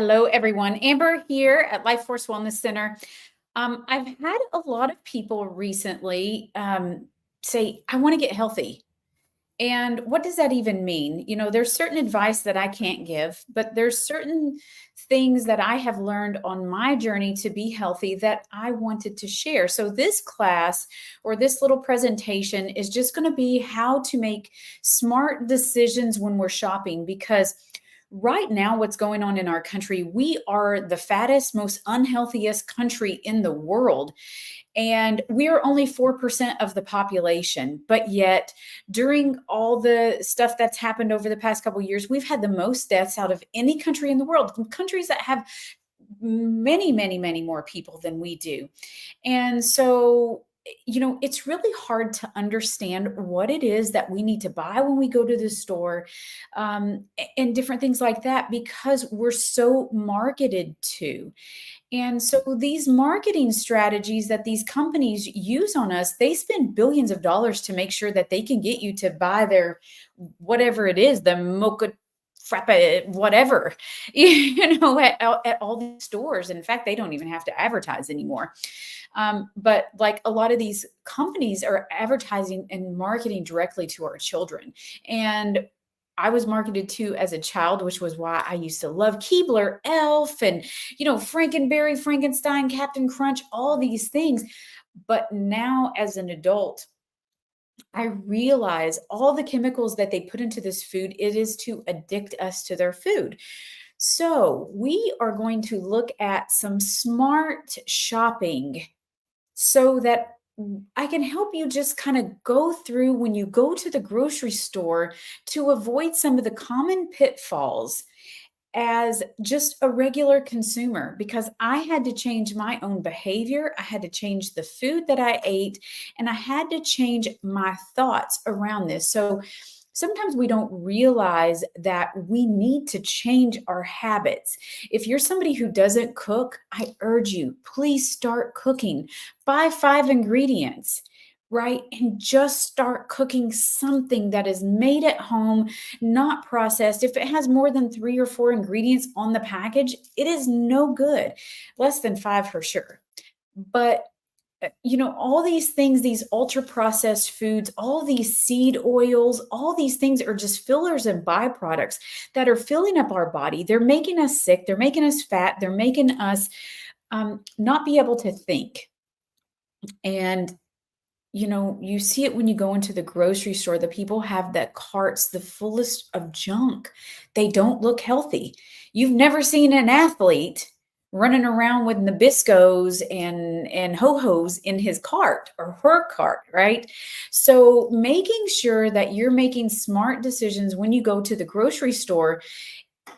Hello, everyone. Amber here at Life Force Wellness Center. I've had a lot of people recently say, I want to get healthy. And what does that even mean? There's certain advice that I can't give, but there's certain things that I have learned on my journey to be healthy that I wanted to share. So, this class or this little presentation is just going to be how to make smart decisions when we're shopping because right now, what's going on in our country, we are the fattest, most unhealthiest country in the world. And we are only 4% of the population. But yet, during all the stuff that's happened over the past couple of years, we've had the most deaths out of any country in the world, countries that have many, many, many more people than we do. And so, it's really hard to understand what it is that we need to buy when we go to the store and different things like that because we're so marketed to. And so these marketing strategies that these companies use on us, they spend billions of dollars to make sure that they can get you to buy their whatever it is, the mocha frappe, whatever, at all these stores. In fact, they don't even have to advertise anymore. But like a lot of these companies are advertising and marketing directly to our children. And I was marketed to as a child, which was why I used to love Keebler, Elf, and Frankenberry, Frankenstein, Captain Crunch, all these things. But now, as an adult, I realize all the chemicals that they put into this food, it is to addict us to their food. So, we are going to look at some smart shopping so that I can help you just kind of go through when you go to the grocery store to avoid some of the common pitfalls as just a regular consumer because I had to change my own behavior. I had to change the food that I ate, and I had to change my thoughts around this. So sometimes we don't realize that we need to change our habits. If you're somebody who doesn't cook, I urge you, please start cooking. Buy 5 ingredients. Right? And just start cooking something that is made at home, not processed. If it has more than 3 or 4 ingredients on the package, it is no good. Less than 5 for sure. But all these things, these ultra processed foods, all these seed oils, all these things are just fillers and byproducts that are filling up our body. They're making us sick. They're making us fat. They're making us not be able to think. And you see it when you go into the grocery store. The people have the carts, the fullest of junk. They don't look healthy. You've never seen an athlete running around with Nabiscos and ho-hos in his cart or her cart, right? So making sure that you're making smart decisions when you go to the grocery store,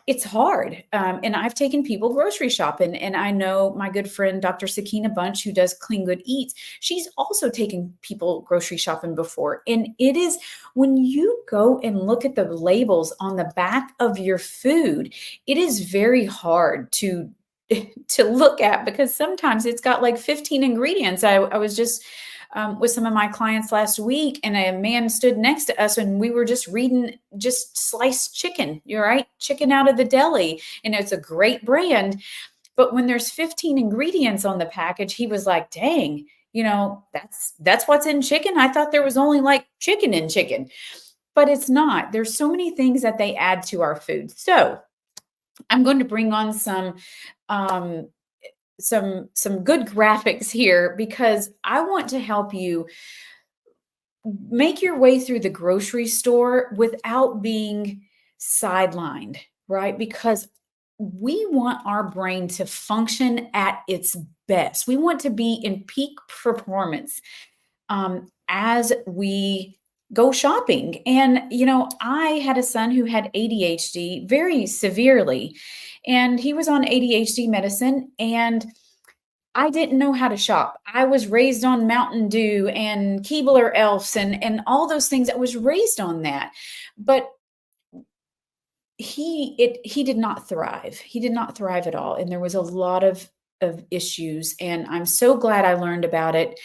it's hard. And I've taken people grocery shopping, and I know my good friend, Dr. Sakina Bunch, who does Clean Good Eats, she's also taken people grocery shopping before. And it is when you go and look at the labels on the back of your food, it is very hard to look at because sometimes it's got like 15 ingredients. I was just with some of my clients last week, and a man stood next to us, and we were just reading just sliced chicken, you're right, chicken out of the deli, and it's a great brand. But when there's 15 ingredients on the package, he was like, "Dang, that's what's in chicken. I thought there was only like chicken in chicken." But it's not. There's so many things that they add to our food. So I'm going to bring on um, some good graphics here because I want to help you make your way through the grocery store without being sidelined, right? Because we want our brain to function at its best. We want to be in peak performance as we go shopping. And, I had a son who had ADHD very severely, and he was on ADHD medicine. And I didn't know how to shop. I was raised on Mountain Dew and Keebler Elves and all those things. I was raised on that. But he did not thrive. He did not thrive at all. And there was a lot of issues. And I'm so glad I learned about it.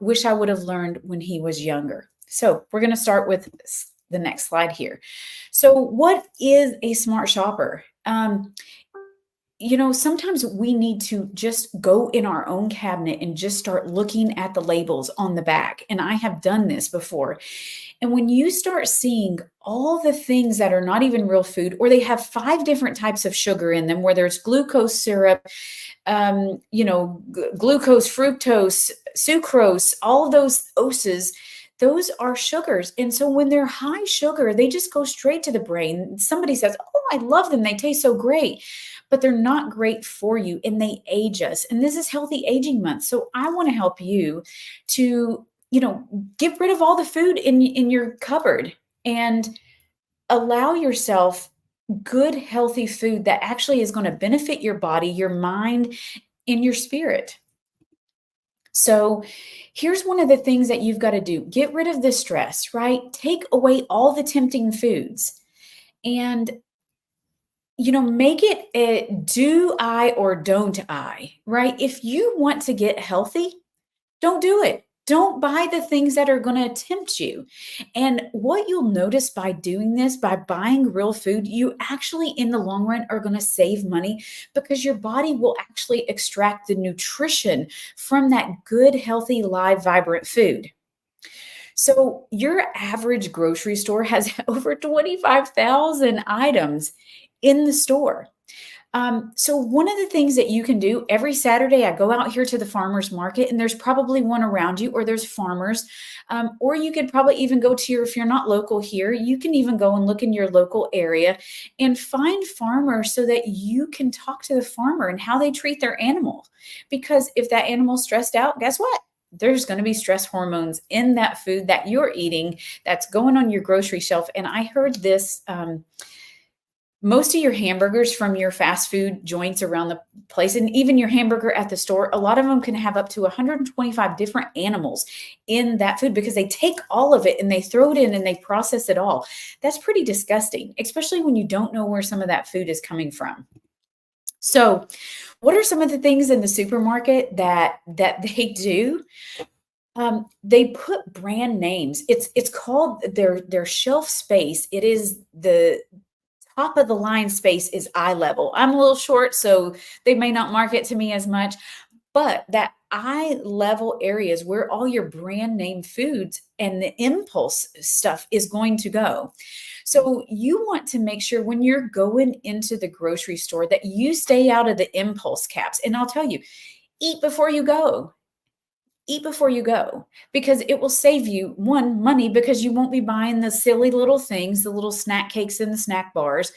Wish I would have learned when he was younger. So we're going to start with the next slide here. So what is a smart shopper? sometimes we need to just go in our own cabinet and just start looking at the labels on the back. And I have done this before. And when you start seeing all the things that are not even real food, or they have five different types of sugar in them, where there's glucose syrup, glucose, fructose, sucrose, all of those oses, those are sugars. And so when they're high sugar, they just go straight to the brain. Somebody says, "Oh, I love them. They taste so great." But they're not great for you and they age us. And this is Healthy Aging Month. So I want to help you to, get rid of all the food in your cupboard and allow yourself good, healthy food that actually is going to benefit your body, your mind, and your spirit. So, here's one of the things that you've got to do: get rid of the stress, right? Take away all the tempting foods and make it a do I or don't I, right? If you want to get healthy, don't do it. Don't buy the things that are going to tempt you. And what you'll notice by doing this, by buying real food, you actually, in the long run, are going to save money because your body will actually extract the nutrition from that good, healthy, live, vibrant food. So, your average grocery store has over 25,000 items in the store. So one of the things that you can do every Saturday, I go out here to the farmers market, and there's probably one around you, or there's farmers, or you could probably even go to if you're not local here, you can even go and look in your local area and find farmers so that you can talk to the farmer and how they treat their animal. Because if that animal's stressed out, guess what? There's going to be stress hormones in that food that you're eating that's going on your grocery shelf. And I heard this. Most of your hamburgers from your fast food joints around the place, and even your hamburger at the store, a lot of them can have up to 125 different animals in that food because they take all of it and they throw it in and they process it all. That's pretty disgusting, especially when you don't know where some of that food is coming from. So, what are some of the things in the supermarket that they do? They put brand names. It's called their shelf space. It is the top of the line space is eye level. I'm a little short, so they may not market to me as much, but that eye level areas where all your brand name foods and the impulse stuff is going to go. So you want to make sure when you're going into the grocery store that you stay out of the impulse caps. And I'll tell you, eat before you go. Eat before you go because it will save you one money because you won't be buying the silly little things, the little snack cakes and the snack bars,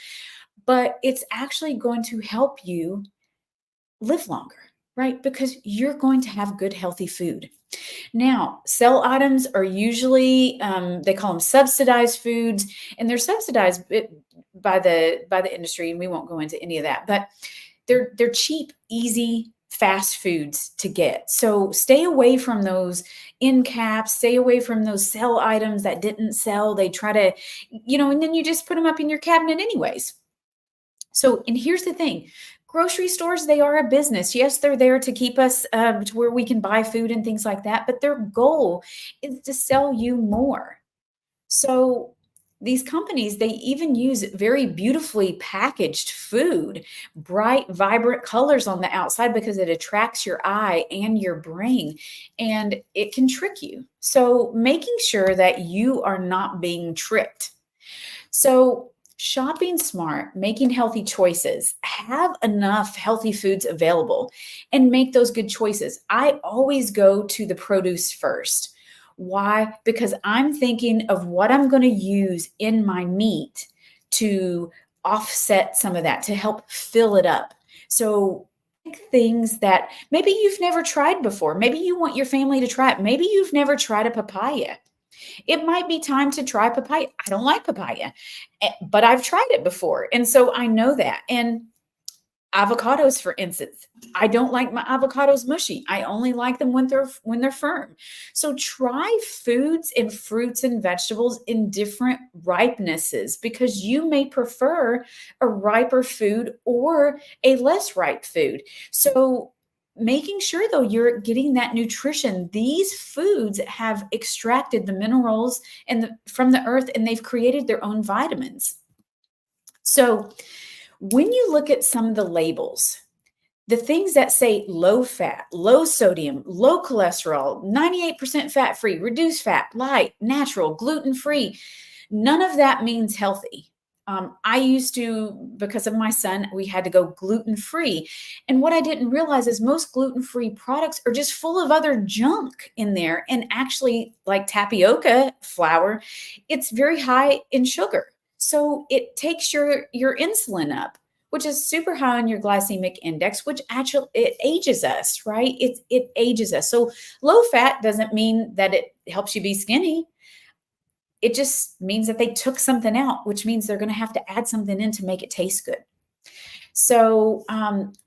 but it's actually going to help you live longer, right? Because you're going to have good, healthy food. Now, sell items are usually they call them subsidized foods, and they're subsidized by the industry, and we won't go into any of that, but they're cheap, easy, fast foods to get. So stay away from those end caps, stay away from those sell items that didn't sell. They try to, and then you just put them up in your cabinet anyways. So, and here's the thing: grocery stores, they are a business. Yes, they're there to keep us to where we can buy food and things like that, but their goal is to sell you more. So, these companies, they even use very beautifully packaged food, bright, vibrant colors on the outside because it attracts your eye and your brain, and it can trick you. So, making sure that you are not being tricked. So, shopping smart, making healthy choices, have enough healthy foods available, and make those good choices. I always go to the produce first. Why? Because I'm thinking of what I'm going to use in my meat to offset some of that, to help fill it up. So, pick things that maybe you've never tried before. Maybe you want your family to try it. Maybe you've never tried a papaya. It might be time to try papaya. I don't like papaya, but I've tried it before. And so I know that. And avocados, for instance, I don't like my avocados mushy. I only like them when they're firm. So try foods and fruits and vegetables in different ripenesses because you may prefer a riper food or a less ripe food. So making sure though you're getting that nutrition. These foods have extracted the minerals from the earth, and they've created their own vitamins. So when you look at some of the labels, The things that say low fat, low sodium, low cholesterol, 98% fat free, reduced fat, light, natural, gluten free, none of that means healthy. I used to, because of my son, we had to go gluten free. And what I didn't realize is most gluten free products are just full of other junk in there. And actually, like tapioca flour, it's very high in sugar. So it takes your insulin up, which is super high on your glycemic index, which actually it ages us, right? It ages us. So low fat doesn't mean that it helps you be skinny. It just means that they took something out, which means they're going to have to add something in to make it taste good. So,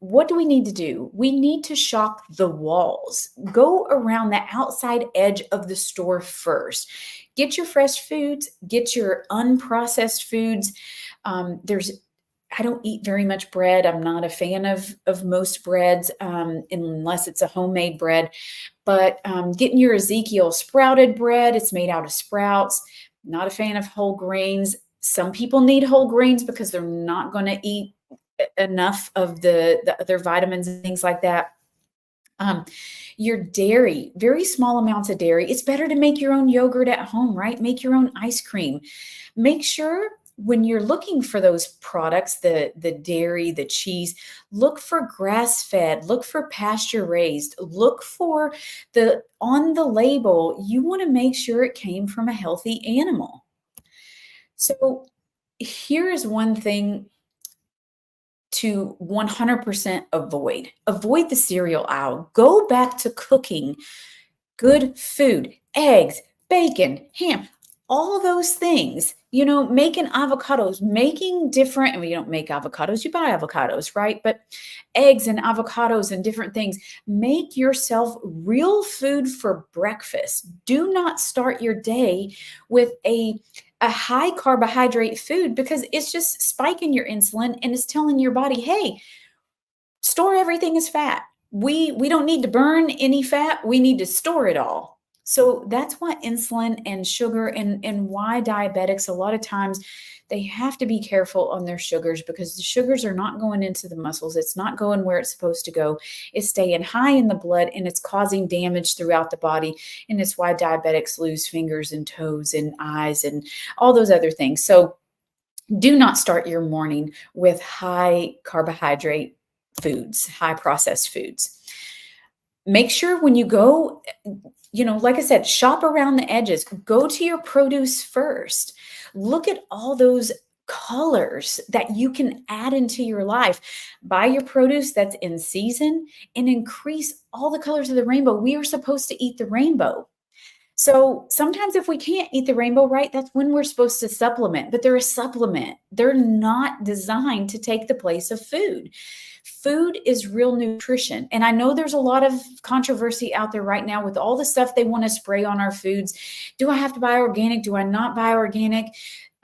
what do we need to do? We need to shock the walls. Go around the outside edge of the store first. Get your fresh foods, get your unprocessed foods. I don't eat very much bread. I'm not a fan of most breads, unless it's a homemade bread. But getting your Ezekiel sprouted bread, it's made out of sprouts. Not a fan of whole grains. Some people need whole grains because they're not going to eat enough of the other vitamins and things like that. Your dairy, very small amounts of dairy. It's better to make your own yogurt at home, right? Make your own ice cream. Make sure when you're looking for those products, the dairy, the cheese, look for grass-fed, look for pasture-raised, look for on the label, you want to make sure it came from a healthy animal. So here is one thing to 100% avoid. Avoid the cereal aisle. Go back to cooking good food, eggs, bacon, ham, all those things, making avocados, making different, and you don't make avocados, you buy avocados, right? But eggs and avocados and different things, make yourself real food for breakfast. Do not start your day with a high carbohydrate food because it's just spiking your insulin and it's telling your body, hey, store everything as fat. We don't need to burn any fat. We need to store it all. So that's why insulin and sugar and why diabetics, a lot of times they have to be careful on their sugars because the sugars are not going into the muscles. It's not going where it's supposed to go. It's staying high in the blood and it's causing damage throughout the body. And it's why diabetics lose fingers and toes and eyes and all those other things. So do not start your morning with high carbohydrate foods, high processed foods. Make sure when you go, like I said, shop around the edges. Go to your produce first. Look at all those colors that you can add into your life. Buy your produce that's in season and increase all the colors of the rainbow. We are supposed to eat the rainbow. So sometimes if we can't eat the rainbow, right, that's when we're supposed to supplement, but they're a supplement. They're not designed to take the place of food. Food is real nutrition. And I know there's a lot of controversy out there right now with all the stuff they want to spray on our foods. Do I have to buy organic? Do I not buy organic?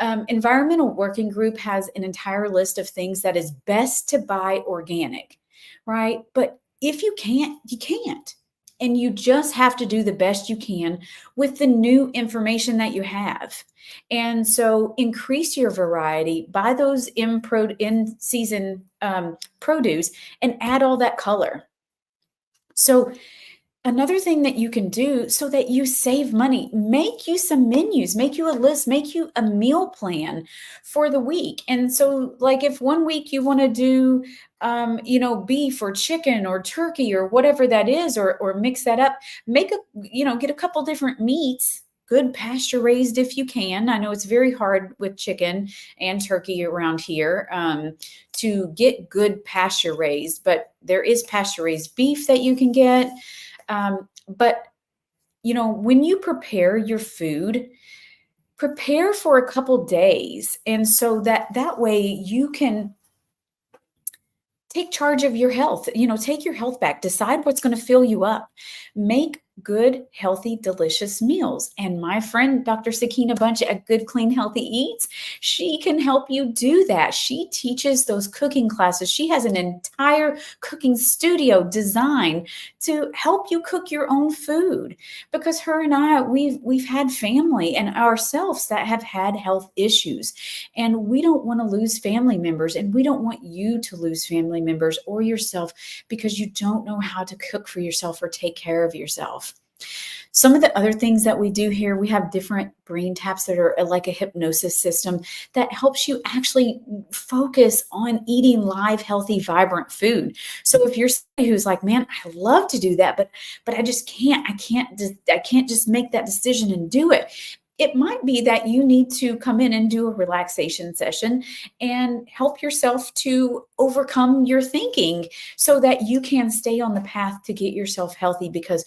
Environmental Working Group has an entire list of things that is best to buy organic, right? But if you can't, you can't. And you just have to do the best you can with the new information that you have. And so increase your variety, buy those in-season produce and add all that color. So another thing that you can do so that you save money, make you some menus, make you a list, make you a meal plan for the week. And so like if one week you want to do, beef or chicken or turkey or whatever that is, or mix that up, get a couple different meats, good pasture raised if you can. I know it's very hard with chicken and turkey around here to get good pasture raised, but there is pasture raised beef that you can get. But when you prepare your food, prepare for a couple days. And so that way you can take charge of your health, take your health back, decide what's going to fill you up, make good, healthy, delicious meals. And my friend, Dr. Sakina Bunch at Good, Clean, Healthy Eats, she can help you do that. She teaches those cooking classes. She has an entire cooking studio designed to help you cook your own food, because her and I, we've had family and ourselves that have had health issues, and we don't want to lose family members, and we don't want you to lose family members or yourself because you don't know how to cook for yourself or take care of yourself. Some of the other things that we do here, we have different brain taps that are like a hypnosis system that helps you actually focus on eating live, healthy, vibrant food. So if you're somebody who's like, man, I love to do that, but I just can't, I can't just make that decision and do it. It might be that you need to come in and do a relaxation session and help yourself to overcome your thinking so that you can stay on the path to get yourself healthy, because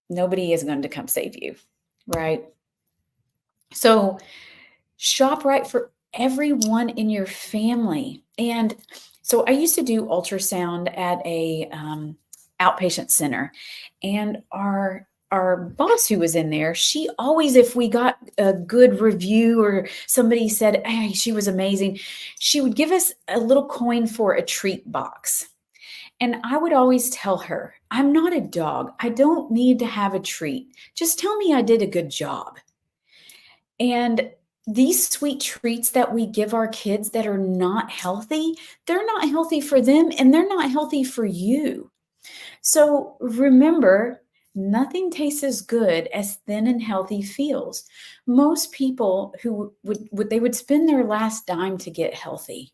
nobody is going to come save you, right? So shop right for everyone in your family. And so I used to do ultrasound at a outpatient center, and our boss who was in there, she always, if we got a good review or somebody said, hey, she was amazing, she would give us a little coin for a treat box. And I would always tell her, I'm not a dog. I don't need to have a treat. Just tell me I did a good job. And these sweet treats that we give our kids that are not healthy, they're not healthy for them, and they're not healthy for you. So remember, nothing tastes as good as thin and healthy feels. Most people who they would spend their last dime to get healthy,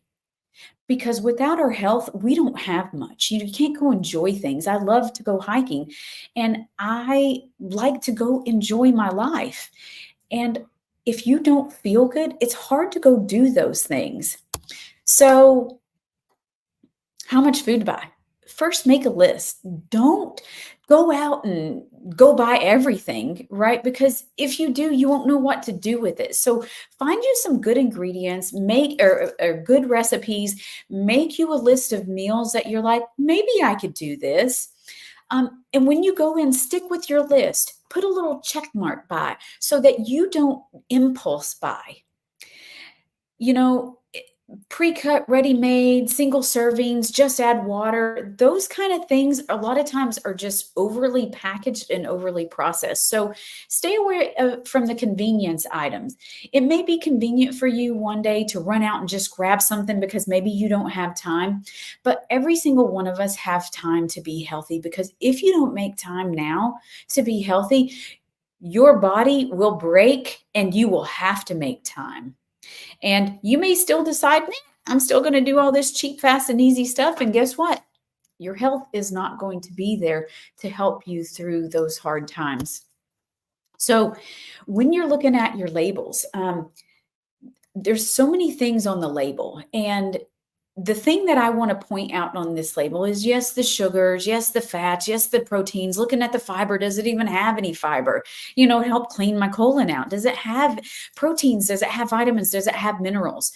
because without our health, we don't have much. You can't go enjoy things. I love to go hiking, and I like to go enjoy my life. And if you don't feel good, it's hard to go do those things. So, how much food to buy? First, make a list. Don't go out and go buy everything, right? Because if you do, you won't know what to do with it. So find you some good ingredients, make or good recipes, make you a list of meals that you're like, maybe I could do this. And when you go in, stick with your list, put a little check mark by so that you don't impulse buy. You know, pre-cut, ready-made, single servings, just add water. Those kind of things a lot of times are just overly packaged and overly processed. So stay away from the convenience items. It may be convenient for you one day to run out and just grab something because maybe you don't have time, but every single one of us have time to be healthy, because if you don't make time now to be healthy, your body will break and you will have to make time. And you may still decide, I'm still going to do all this cheap, fast, and easy stuff. And guess what? Your health is not going to be there to help you through those hard times. So when you're looking at your labels, there's so many things on the label. And the thing that I want to point out on this label is, yes, the sugars, yes, the fats, yes, the proteins. Looking at the fiber, does it even have any fiber? You know, help clean my colon out. Does it have proteins? Does it have vitamins? Does it have minerals?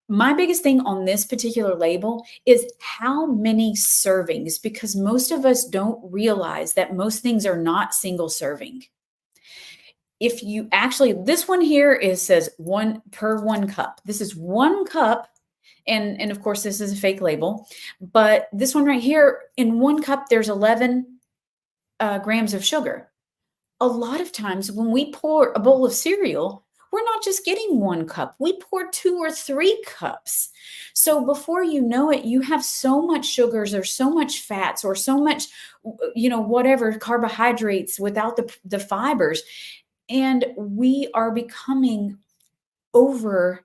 My biggest thing on this particular label is how many servings, because most of us don't realize that most things are not single serving. If you actually, this one here says 1 per 1 cup. This is 1 cup. And of course, this is a fake label, but this one right here, in 1 cup, there's 11 grams of sugar. A lot of times when we pour a bowl of cereal, we're not just getting 1 cup, we pour 2 or 3 cups. So before you know it, you have so much sugars or so much fats or so much, whatever carbohydrates without the fibers. And we are becoming over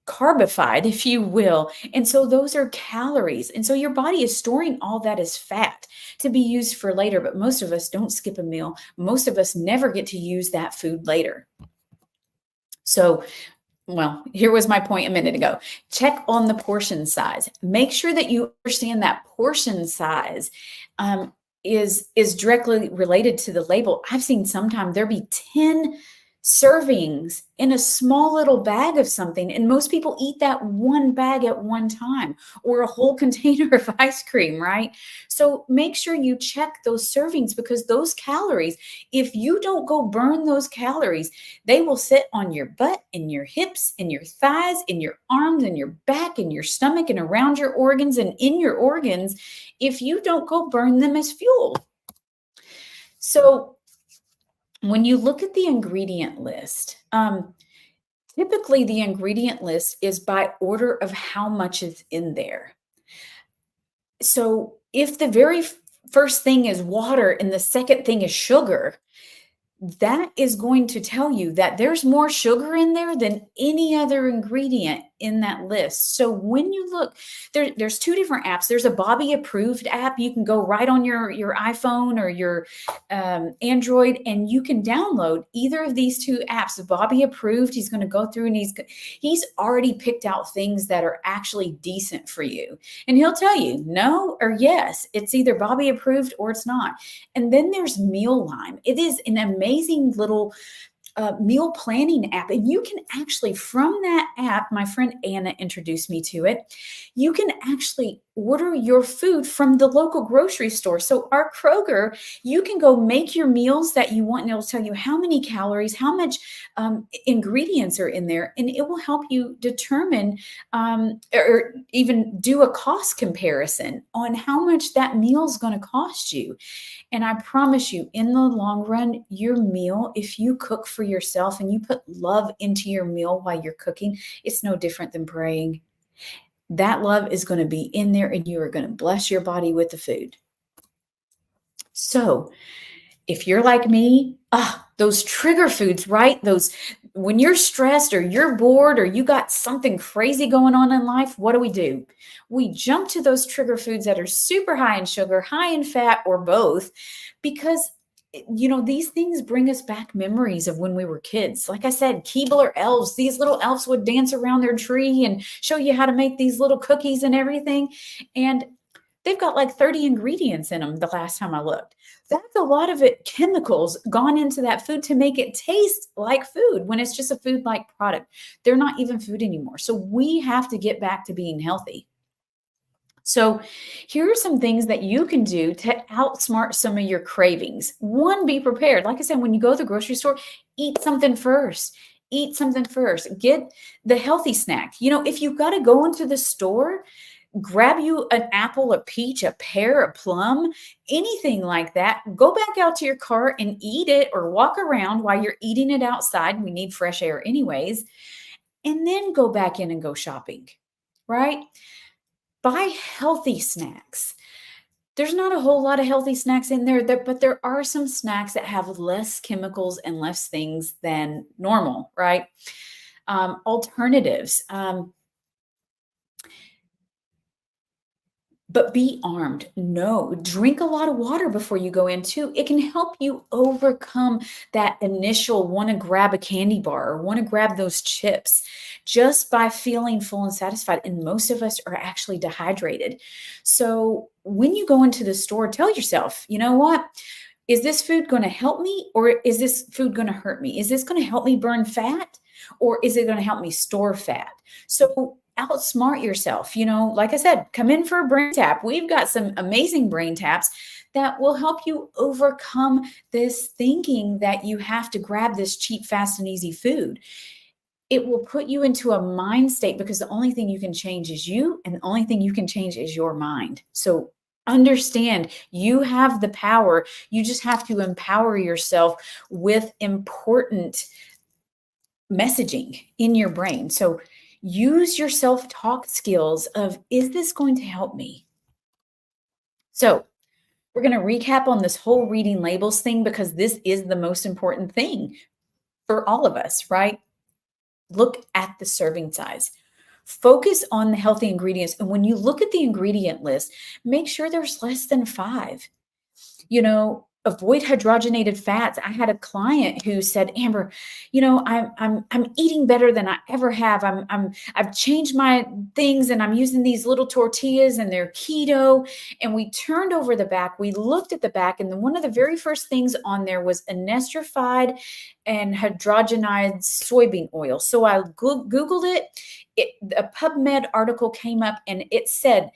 carbified, if you will. And so those are calories. And so your body is storing all that as fat to be used for later. But most of us don't skip a meal. Most of us never get to use that food later. So, well, here was my point a minute ago. Check on the portion size. Make sure that you understand that portion size is directly related to the label. I've seen sometimes there be 10 servings in a small little bag of something. And most people eat that one bag at one time, or a whole container of ice cream, right? So make sure you check those servings, because those calories, if you don't go burn those calories, they will sit on your butt, in your hips, in your thighs, in your arms, in your back, in your stomach, and around your organs and in your organs if you don't go burn them as fuel. So when you look at the ingredient list, typically the ingredient list is by order of how much is in there. So if the very first thing is water and the second thing is sugar, that is going to tell you that there's more sugar in there than any other ingredient in that list. So when you look, there's two different apps. There's a Bobby approved app. You can go right on your iPhone or your Android, and you can download either of these two apps. Bobby approved, he's going to go through and he's already picked out things that are actually decent for you. And he'll tell you no or yes. It's either Bobby approved or it's not. And then there's Mealime. It is an amazing little meal planning app. And you can actually, from that app, my friend Anna introduced me to it, you can actually order your food from the local grocery store. So our Kroger, you can go make your meals that you want, and it'll tell you how many calories, how much ingredients are in there, and it will help you determine or even do a cost comparison on how much that meal is going to cost you. And I promise you, in the long run, your meal, if you cook for yourself and you put love into your meal while you're cooking, it's no different than praying. That love is going to be in there, and you are going to bless your body with the food. So if you're like me, those trigger foods, right? Those, when you're stressed or you're bored or you got something crazy going on in life, what do? We jump to those trigger foods that are super high in sugar, high in fat, or both, because these things bring us back memories of when we were kids. Like I said, Keebler elves, these little elves would dance around their tree and show you how to make these little cookies and everything. And they've got like 30 ingredients in them the last time I looked. That's a lot of it, chemicals gone into that food to make it taste like food when it's just a food-like product. They're not even food anymore. So we have to get back to being healthy. So here are some things that you can do to outsmart some of your cravings. One, be prepared. Like I said, when you go to the grocery store, eat something first. Eat something first. Get the healthy snack. If you've got to go into the store, grab you an apple, a peach, a pear, a plum, anything like that. Go back out to your car and eat it, or walk around while you're eating it outside. We need fresh air anyways. And then go back in and go shopping, right? Buy healthy snacks. There's not a whole lot of healthy snacks in there, but there are some snacks that have less chemicals and less things than normal, right? Alternatives. But be armed. No, drink a lot of water before you go in too. It can help you overcome that initial want to grab a candy bar or want to grab those chips just by feeling full and satisfied. And most of us are actually dehydrated. So when you go into the store, tell yourself, you know what? Is this food going to help me, or is this food going to hurt me? Is this going to help me burn fat, or is it going to help me store fat? So outsmart yourself. Like I said, come in for a brain tap. We've got some amazing brain taps that will help you overcome this thinking that you have to grab this cheap, fast, and easy food. It will put you into a mind state, because the only thing you can change is you, and the only thing you can change is your mind. So understand, you have the power. You just have to empower yourself with important messaging in your brain. So use your self-talk skills of, is this going to help me? So we're going to recap on this whole reading labels thing, because this is the most important thing for all of us, right? Look at the serving size. Focus on the healthy ingredients. And when you look at the ingredient list, make sure there's less than 5. avoid hydrogenated fats. I had a client who said, Amber, I'm eating better than I ever have. I've changed my things and I'm using these little tortillas and they're keto. And we turned over the back. We looked at the back, and then one of the very first things on there was esterified and hydrogenized soybean oil. So I Googled it. A PubMed article came up and it said,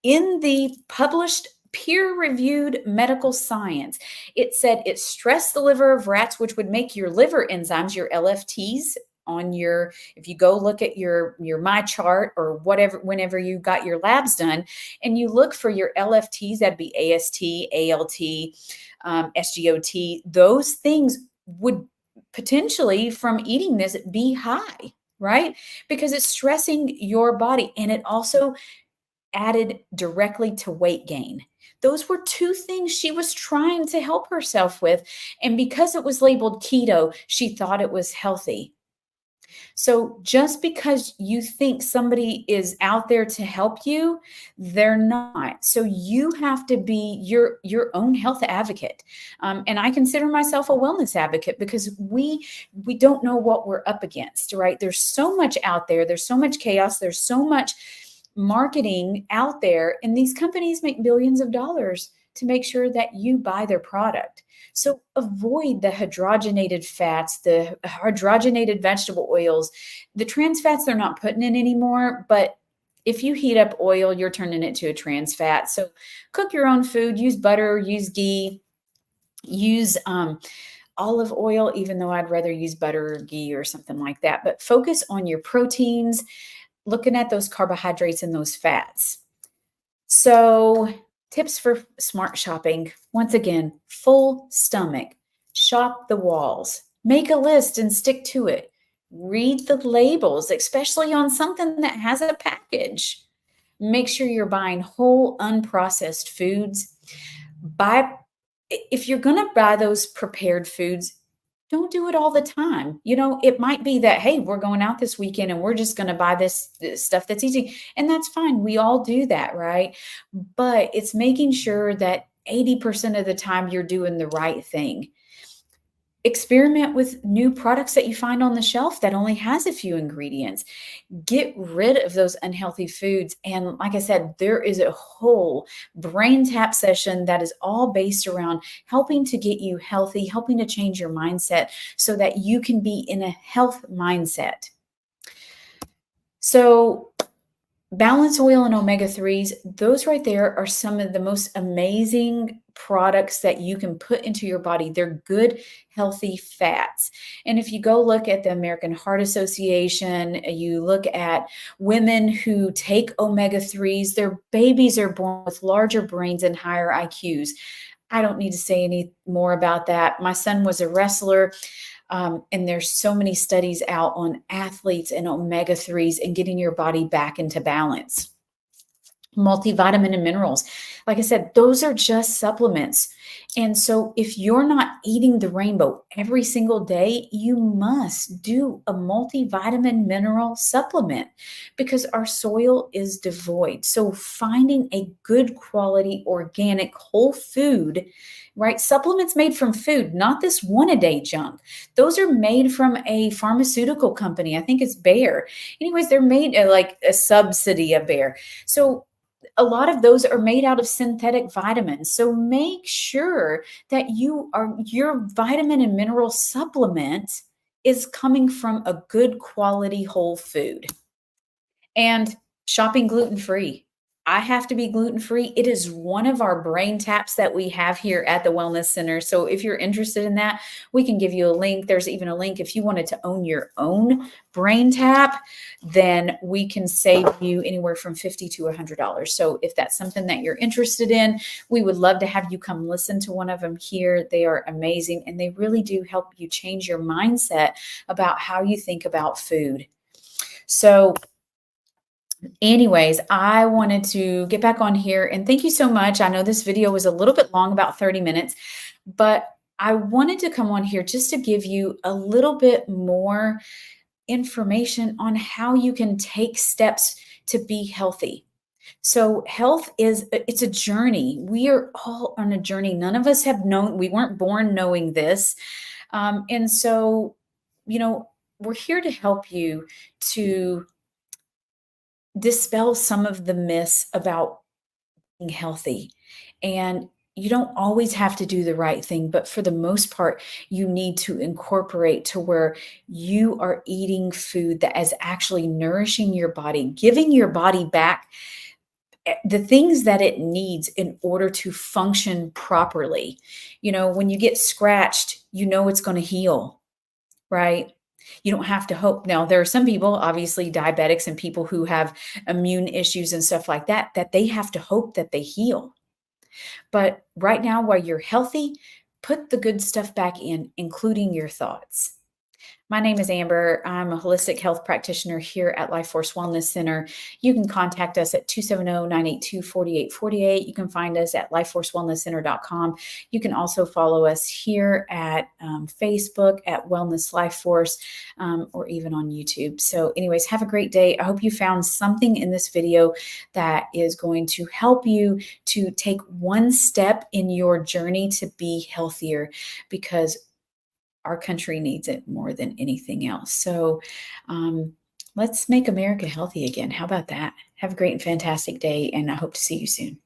in the published peer-reviewed medical science, it said it stressed the liver of rats, which would make your liver enzymes, your LFTs, on your, if you go look at your my chart or whatever, whenever you got your labs done, and you look for your LFTs, that'd be AST, ALT, SGOT, those things would potentially, from eating this, be high, right? Because it's stressing your body, and it also added directly to weight gain. Those were two things she was trying to help herself with. And because it was labeled keto, she thought it was healthy. So just because you think somebody is out there to help you, they're not. So you have to be your own health advocate. And I consider myself a wellness advocate because we don't know what we're up against, right? There's so much out there. There's so much chaos. There's so much marketing out there, and these companies make billions of dollars to make sure that you buy their product. So avoid the hydrogenated fats, the hydrogenated vegetable oils, the trans fats they're not putting in anymore, but if you heat up oil, you're turning it to a trans fat. So cook your own food, use butter, use ghee, use olive oil, even though I'd rather use butter or ghee or something like that. But focus on your proteins, looking at those carbohydrates and those fats. So, tips for smart shopping. Once again, full stomach, shop the walls, make a list and stick to it. Read the labels, especially on something that has a package. Make sure you're buying whole, unprocessed foods. If you're going to buy those prepared foods, don't do it all the time. It might be that, hey, we're going out this weekend and we're just going to buy this stuff that's easy. And that's fine. We all do that, right? But it's making sure that 80% of the time you're doing the right thing. Experiment with new products that you find on the shelf that only has a few ingredients. Get rid of those unhealthy foods. And like I said, there is a whole brain tap session that is all based around helping to get you healthy, helping to change your mindset so that you can be in a health mindset. So balance oil and omega-3s, those right there are some of the most amazing products that you can put into your body. They're good, healthy fats. And if you go look at the American Heart Association, you look at women who take omega-3s, their babies are born with larger brains and higher IQs. I don't need to say any more about that. My son was a wrestler. And there's so many studies out on athletes and omega-3s and getting your body back into balance. Multivitamin and minerals. Like I said, those are just supplements. And so if you're not eating the rainbow every single day, you must do a multivitamin mineral supplement because our soil is devoid. So finding a good quality, organic, whole food, right? Supplements made from food, not this one-a-day junk. Those are made from a pharmaceutical company. I think it's Bayer. Anyways, they're made like a subsidy of Bayer. So a lot of those are made out of synthetic vitamins. So make sure that your vitamin and mineral supplement is coming from a good quality whole food. And shopping gluten-free. I have to be gluten-free. It is one of our brain taps that we have here at the Wellness Center. So if you're interested in that, we can give you a link. There's even a link if you wanted to own your own brain tap, then we can save you anywhere from $50 to $100. So if that's something that you're interested in, we would love to have you come listen to one of them here. They are amazing, and they really do help you change your mindset about how you think about food. So anyways, I wanted to get back on here and thank you so much. I know this video was a little bit long, about 30 minutes, but I wanted to come on here just to give you a little bit more information on how you can take steps to be healthy. So health is it's a journey. We are all on a journey. None of us have known, we weren't born knowing this. And so, you know, we're here to help you to dispel some of the myths about being healthy. And you don't always have to do the right thing, but for the most part, you need to incorporate to where you are eating food that is actually nourishing your body, giving your body back the things that it needs in order to function properly. You know, when you get scratched, you know it's going to heal, right? You don't have to hope. Now, there are some people, obviously diabetics and people who have immune issues and stuff like that, that they have to hope that they heal. But right now, while you're healthy, put the good stuff back in, including your thoughts. My name is Amber. I'm a holistic health practitioner here at Life Force Wellness Center. You can contact us at 270-982-4848. You can find us at lifeforcewellnesscenter.com. You can also follow us here at Facebook at Wellness Life Force, or even on YouTube. So anyways, have a great day. I hope you found something in this video that is going to help you to take one step in your journey to be healthier, because our country needs it more than anything else. So let's make America healthy again. How about that? Have a great and fantastic day, and I hope to see you soon.